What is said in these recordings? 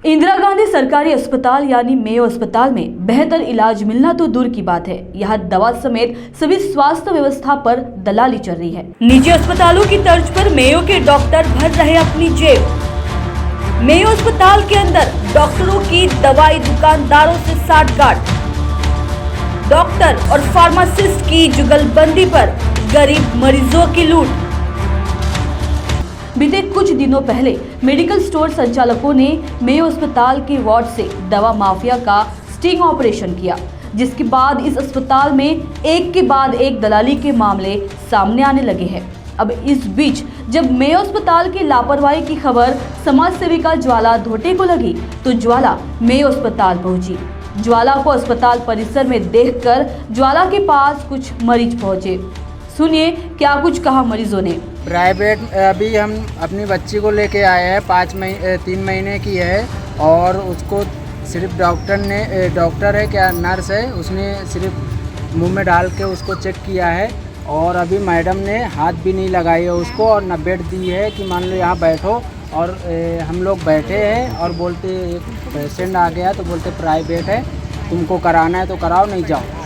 इंदिरा गांधी सरकारी अस्पताल यानी मेयो अस्पताल में बेहतर इलाज मिलना तो दूर की बात है, यहाँ दवा समेत सभी स्वास्थ्य व्यवस्था पर दलाली चल रही है। निजी अस्पतालों की तर्ज पर मेयो के डॉक्टर भर रहे अपनी जेब। मेयो अस्पताल के अंदर डॉक्टरों की दवाई दुकानदारों से साठगांठ। डॉक्टर और फार्मासिस्ट की जुगलबंदी पर गरीब मरीजों की लूट। बीते कुछ दिनों पहले मेडिकल स्टोर संचालकों ने मेयो अस्पताल के वार्ड से दवा माफिया का स्टिंग ऑपरेशन किया, जिसके बाद इस अस्पताल में एक के बाद एक दलाली के मामले सामने आने लगे हैं। अब इस बीच जब मेयो अस्पताल की लापरवाही की खबर समाज सेविका ज्वाला धोटे को लगी तो ज्वाला मेयो अस्पताल पहुंची। ज्वाला को अस्पताल परिसर में देखकर ज्वाला के पास कुछ मरीज पहुंचे। सुनिए क्या कुछ कहा मरीजों ने। प्राइवेट अभी हम अपनी बच्ची को लेके आए हैं, 3 महीने की है और उसको सिर्फ डॉक्टर है क्या नर्स है, उसने सिर्फ मुंह में डाल के उसको चेक किया है और अभी मैडम ने हाथ भी नहीं लगाई है उसको और न बेड दी है कि मान लो यहाँ बैठो। और हम लोग बैठे हैं और बोलते एक पेशेंट आ गया तो बोलते प्राइवेट है, तुमको कराना है तो कराओ, नहीं जाओ।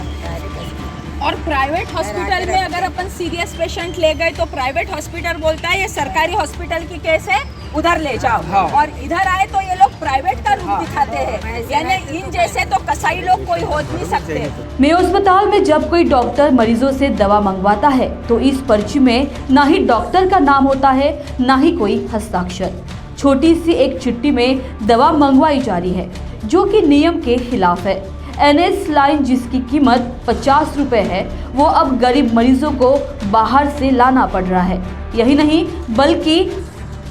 और प्राइवेट हॉस्पिटल में अगर अपन सीरियस पेशेंट ले गए तो प्राइवेट हॉस्पिटल बोलता है ये सरकारी हॉस्पिटल की केस है, उधर ले जाओ। हाँ। और इधर आए तो ये लोग प्राइवेट का रूप दिखाते हैं, यानी इन जैसे तो कसाई लोग कोई हो नहीं सकते। मेयो अस्पताल में जब कोई डॉक्टर मरीजों से दवा मंगवाता है तो इस पर्ची में ना ही डॉक्टर का नाम होता है, ना ही कोई हस्ताक्षर। छोटी सी एक चिट्ठी में दवा मंगवाई जा रही है, जो कि नियम के खिलाफ है। NS लाइन जिसकी कीमत 50 रुपए है, वो अब गरीब मरीजों को बाहर से लाना पड़ रहा है। यही नहीं बल्कि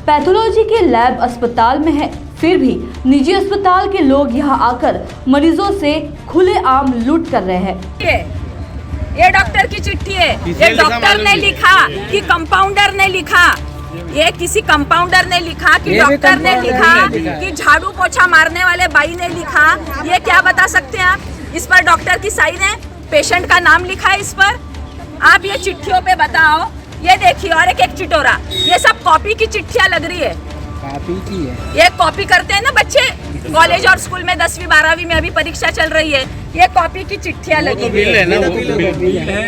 पैथोलॉजी के लैब अस्पताल में है, फिर भी निजी अस्पताल के लोग यहाँ आकर मरीजों से खुलेआम लूट कर रहे हैं। ये डॉक्टर की चिट्ठी है, ये डॉक्टर ने लिखा कि कंपाउंडर ने लिखा, ये किसी कंपाउंडर ने लिखा कि डॉक्टर ने लिखा कि झाड़ू पोछा मारने वाले बाई ने लिखा, ये क्या बता सकते हैं आप? इस पर डॉक्टर की साइन है, पेशेंट का नाम लिखा है इस पर। आप ये चिट्ठियों पे बताओ, ये देखिए और एक चिटोरा, ये सब कॉपी की चिट्ठियां लग रही है। कॉपी की है, ये कॉपी करते हैं ना बच्चे कॉलेज और स्कूल में, 10वीं 12वीं में अभी परीक्षा चल रही है, ये कॉपी की चिट्ठियां लगी है।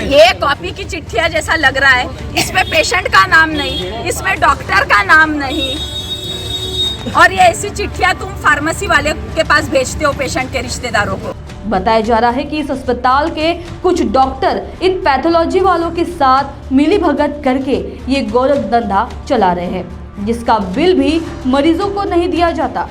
ये कॉपी की चिट्ठियां जैसा लग रहा है, इसमें पेशेंट का नाम नहीं, इसमें डॉक्टर का नाम नहीं। और ये ऐसी चिट्ठियां तुम फार्मेसी वाले के पास भेजते हो पेशेंट के रिश्तेदारों को। बताया जा रहा है कि इस अस्पताल के कुछ डॉक्टर इन पैथोलॉजी वालों के साथ मिलीभगत करके ये गोरख धंधा चला रहे हैं, जिसका बिल भी मरीजों को नहीं दिया जाता।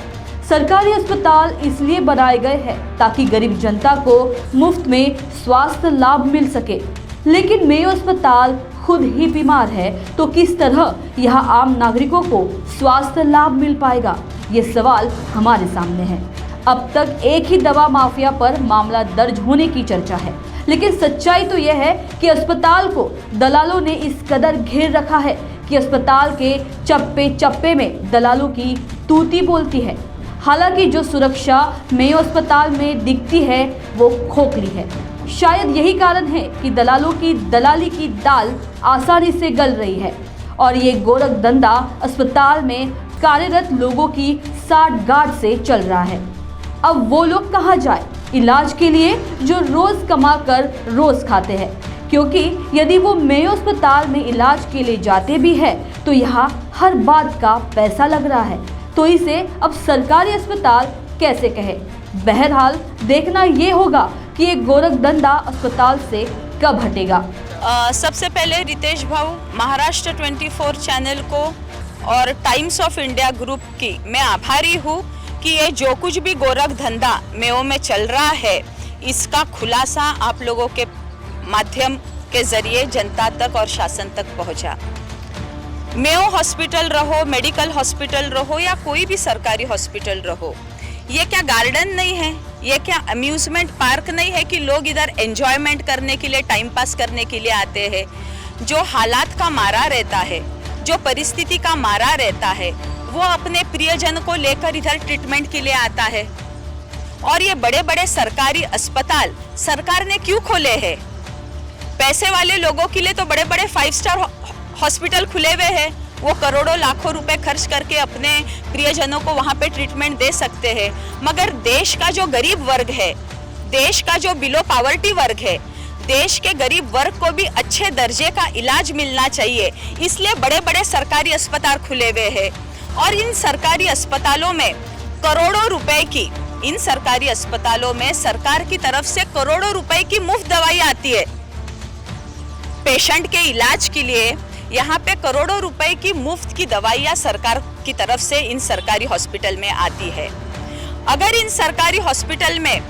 सरकारी अस्पताल इसलिए बनाए गए हैं ताकि गरीब जनता को मुफ्त में स्वास्थ्य लाभ मिल सके, लेकिन मेयो अस्पताल खुद ही बीमार है तो किस तरह यहाँ आम नागरिकों को स्वास्थ्य लाभ मिल पाएगा, ये सवाल हमारे सामने है। अब तक एक ही दवा माफिया पर मामला दर्ज होने की चर्चा है, लेकिन सच्चाई तो यह है कि अस्पताल को दलालों ने इस कदर घेर रखा है कि अस्पताल के चप्पे चप्पे में दलालों की तूती बोलती है। हालांकि जो सुरक्षा मेयो अस्पताल में दिखती है वो खोखली है। शायद यही कारण है कि दलालों की दलाली की दाल आसानी से गल रही है और ये गोरख धंधा अस्पताल में कार्यरत लोगों की साठगांठ से चल रहा है। अब वो लोग कहाँ जाए इलाज के लिए जो रोज कमा कर रोज खाते हैं, क्योंकि यदि वो मेयो अस्पताल में इलाज के लिए जाते भी हैं तो यहाँ हर बात का पैसा लग रहा है, तो इसे अब सरकारी अस्पताल कैसे कहे। बहरहाल देखना ये होगा कि ये गोरख धंधा अस्पताल से कब हटेगा। सबसे पहले रितेश भाऊ, महाराष्ट्र 24 चैनल को और टाइम्स ऑफ इंडिया ग्रुप की मैं आभारी हूँ कि ये जो कुछ भी गोरख धंधा मेयो में चल रहा है, इसका खुलासा आप लोगों के माध्यम के जरिए जनता तक और शासन तक पहुँचा। मेयो हॉस्पिटल रहो, मेडिकल हॉस्पिटल रहो या कोई भी सरकारी हॉस्पिटल रहो, ये क्या गार्डन नहीं है, ये क्या अम्यूजमेंट पार्क नहीं है कि लोग इधर एंजॉयमेंट करने के लिए, टाइम पास करने के लिए आते हैं। जो हालात का मारा रहता है, जो परिस्थिति का मारा रहता है, वो अपने प्रियजन को लेकर इधर ट्रीटमेंट के लिए आता है। और ये बड़े बड़े सरकारी अस्पताल सरकार ने क्यों खोले हैं? पैसे वाले लोगों के लिए तो बड़े बड़े 5 स्टार हॉस्पिटल खुले हुए हैं, वो करोड़ों लाखों रुपए खर्च करके अपने प्रियजनों को वहाँ पे ट्रीटमेंट दे सकते हैं, मगर देश का जो गरीब वर्ग है, देश का जो बिलो पावर्टी वर्ग है, देश के गरीब वर्ग को भी अच्छे दर्जे का इलाज मिलना चाहिए। इसलिए बड़े बड़े सरकारी अस्पताल खुले हुए हैं और इन सरकारी अस्पतालों में करोड़ों रुपए की, इन सरकारी अस्पतालों में सरकार की तरफ से करोड़ों रुपए की मुफ्त दवाई आती है। पेशेंट के इलाज के लिए यहाँ पे करोड़ों रुपए की मुफ्त की दवाइयाँ सरकार की तरफ से इन सरकारी हॉस्पिटल में आती है। अगर इन सरकारी हॉस्पिटल में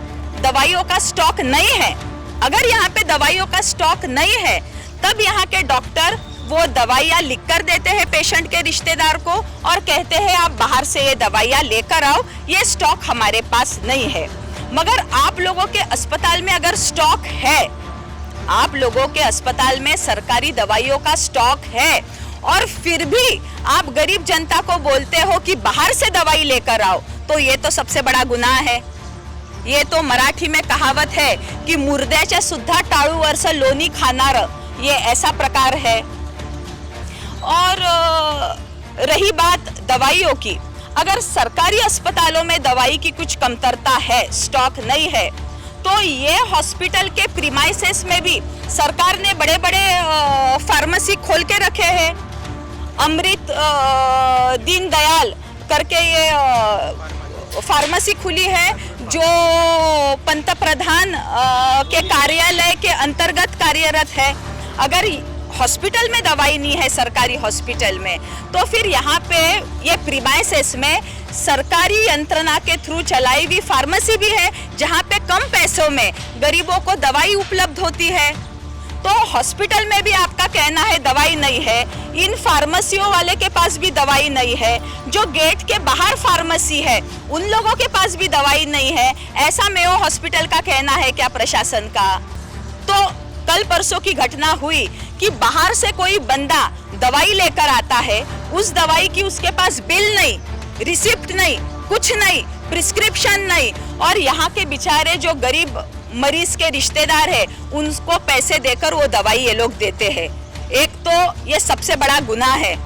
दवाइयों का स्टॉक नहीं है, अगर यहाँ पे दवाइयों का स्टॉक नहीं है, तब यहाँ के डॉक्टर वो दवाइयाँ लिख कर देते हैं पेशेंट के रिश्तेदार को और कहते हैं आप बाहर से ये दवाइयाँ लेकर आओ, ये स्टॉक हमारे पास नहीं है। मगर आप लोगों के अस्पताल में अगर स्टॉक है, आप लोगों के अस्पताल में सरकारी दवाइयों का स्टॉक है और फिर भी आप गरीब जनता को बोलते हो कि बाहर से दवाई लेकर आओ, तो ये तो सबसे बड़ा गुनाह है। ये तो मराठी में कहावत है कि मुर्द्याच्या सुद्धा टाळूवरचं लोणी खाणार, ये ऐसा प्रकार है। और रही बात दवाइयों की, अगर सरकारी अस्पतालों में दवाई की कुछ कमतरता है, स्टॉक नहीं है, तो ये हॉस्पिटल के प्रीमाइसेस में भी सरकार ने बड़े बड़े फार्मेसी खोल के रखे हैं। अमृत दीनदयाल करके ये फार्मेसी खुली है जो पंतप्रधान के कार्यालय के अंतर्गत कार्यरत है। अगर हॉस्पिटल में दवाई नहीं है सरकारी हॉस्पिटल में, तो फिर यहाँ पे ये प्रीमाइसेस में सरकारी यंत्रणा के थ्रू चलाई हुई फार्मेसी भी है जहाँ पे कम पैसों में गरीबों को दवाई उपलब्ध होती है। तो हॉस्पिटल में भी आपका कहना है दवाई नहीं है, इन फार्मेसियों वाले के पास भी दवाई नहीं है, जो गेट के बाहर फार्मेसी है उन लोगों के पास भी दवाई नहीं है, ऐसा मेयो हॉस्पिटल का कहना है क्या प्रशासन का? तो कल परसों की घटना हुई कि बाहर से कोई बंदा दवाई लेकर आता है, उस दवाई की उसके पास बिल नहीं, रिसिप्ट नहीं, कुछ नहीं, प्रिस्क्रिप्शन नहीं, और यहाँ के बेचारे जो गरीब मरीज के रिश्तेदार है उनको पैसे देकर वो दवाई ये लोग देते हैं। एक तो ये सबसे बड़ा गुनाह है।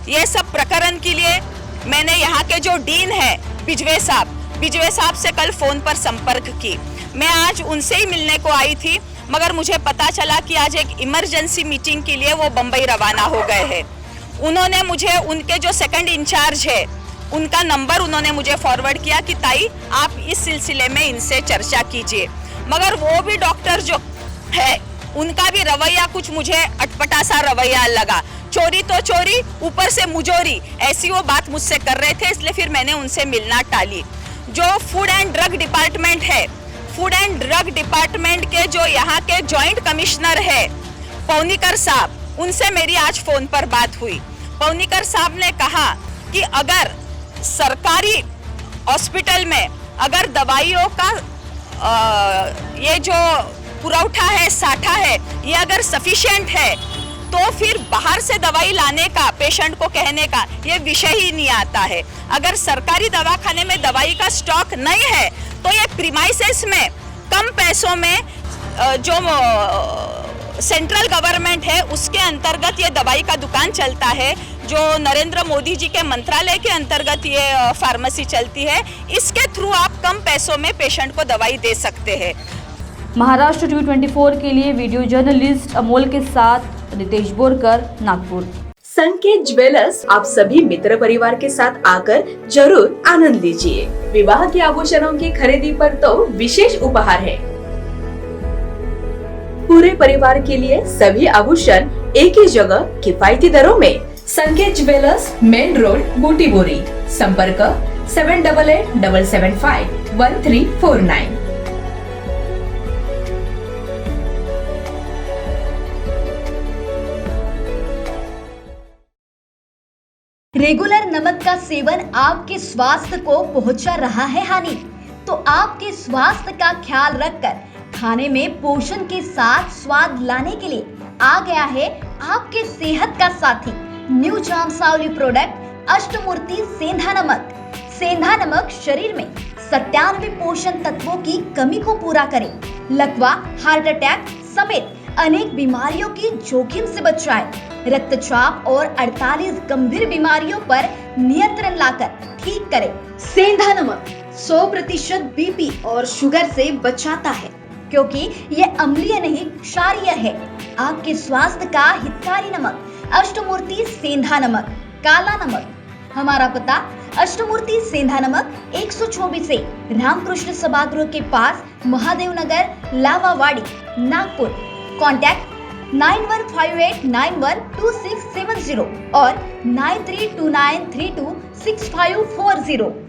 ये सब प्रकरण के लिए मैंने यहाँ के जो डीन है बिजवे साहब से कल फोन पर संपर्क की। मैं आज उनसे ही मिलने को आई थी, मगर मुझे पता चला कि आज एक इमरजेंसी मीटिंग के लिए वो बम्बई रवाना हो गए हैं। उन्होंने मुझे उनके जो सेकंड इंचार्ज है उनका नंबर उन्होंने मुझे फॉरवर्ड किया कि ताई आप इस सिलसिले में इनसे चर्चा कीजिए। मगर वो भी डॉक्टर जो है उनका भी रवैया कुछ मुझे अटपटा सा रवैया लगा। चोरी तो चोरी, ऊपर से मुजोरी, ऐसी वो बात मुझसे कर रहे थे, इसलिए फिर मैंने उनसे मिलना टाली। जो फूड एंड ड्रग डिपार्टमेंट है, फूड एंड ड्रग डिपार्टमेंट के जो यहाँ के जॉइंट कमिश्नर है पौनीकर साहब, उनसे मेरी आज फोन पर बात हुई। पौनीकर साहब ने कहा कि अगर सरकारी हॉस्पिटल में अगर दवाइयों का ये जो पुरौठा है, साठा है, ये अगर सफिशिएंट है तो फिर बाहर से दवाई लाने का, पेशेंट को कहने का ये विषय ही नहीं आता है। अगर सरकारी दवाखाने में दवाई का स्टॉक नहीं है तो ये प्रीमाइसेस में कम पैसों में जो सेंट्रल गवर्नमेंट है उसके अंतर्गत ये दवाई का दुकान चलता है, जो नरेंद्र मोदी जी के मंत्रालय के अंतर्गत ये फार्मेसी चलती है, इसके थ्रू आप कम पैसों में पेशेंट को दवाई दे सकते हैं। महाराष्ट्र टीवी 24 के लिए वीडियो जर्नलिस्ट अमोल के साथ रितेश बोरकर, नागपुर। संकेत ज्वेलर्स आप सभी मित्र परिवार के साथ आकर जरूर आनंद लीजिए। विवाह के आभूषणों की खरीदी पर तो विशेष उपहार है। पूरे परिवार के लिए सभी आभूषण एक ही जगह किफायती दरों में। संकेत ज्वेलर्स, मेन रोड, बूटीबोरी। संपर्क 7887751349। रेगुलर नमक का सेवन आपके स्वास्थ्य को पहुंचा रहा है हानि, तो आपके स्वास्थ्य का ख्याल रखकर खाने में पोषण के साथ स्वाद लाने के लिए आ गया है आपके सेहत का साथी न्यू जाम सावली प्रोडक्ट अष्टमूर्ति सेंधा नमक। सेंधा नमक शरीर में 97 पोषण तत्वों की कमी को पूरा करे। लकवा, हार्ट अटैक समेत अनेक बीमारियों की जोखिम से बचाए, रक्तचाप और 48 गंभीर बीमारियों पर नियंत्रण लाकर ठीक करे। सेंधा नमक 100% बीपी और शुगर से बचाता है, क्योंकि ये अम्लीय नहीं क्षारीय है। आपके स्वास्थ्य का हितकारी नमक अष्टमूर्ति सेंधा नमक, काला नमक। हमारा पता अष्टमूर्ति सेंधा नमक 124 से रामकृष्ण सभागृह के पास, महादेव नगर, लावावाड़ी, नागपुर। कॉन्टैक्ट 9158912670 और 9329326540।